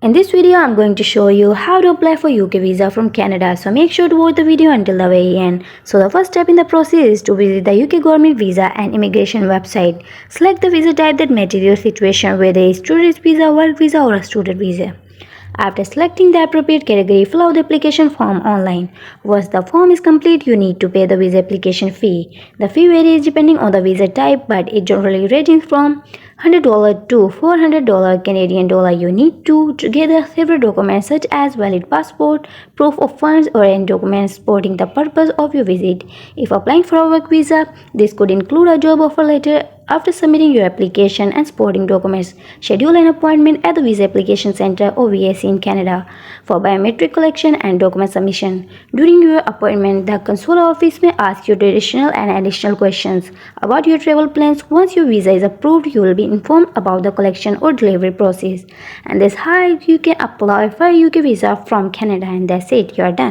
In this video, I'm going to show you how to apply for UK visa from Canada. So make sure to watch the video until the very end. So the first step in the process is to visit the UK government visa and immigration website. Select the visa type that matches your situation, whether it's tourist visa, work visa or a student visa. After selecting the appropriate category, fill out the application form online. Once the form is complete, you need to pay the visa application fee. The fee varies depending on the visa type, but it generally ranges from $100 to $400 Canadian dollar. You need to gather several documents such as valid passport, proof of funds, or any documents supporting the purpose of your visit. If applying for a work visa, this could include a job offer letter. After submitting your application and supporting documents, schedule an appointment at the Visa Application Center or VAC in Canada for biometric collection and document submission. During your appointment, the consular office may ask you traditional and additional questions about your travel plans. Once your visa is approved, you will be informed about the collection or delivery process. And that's how you can apply for a UK visa from Canada, and that's it, you are done.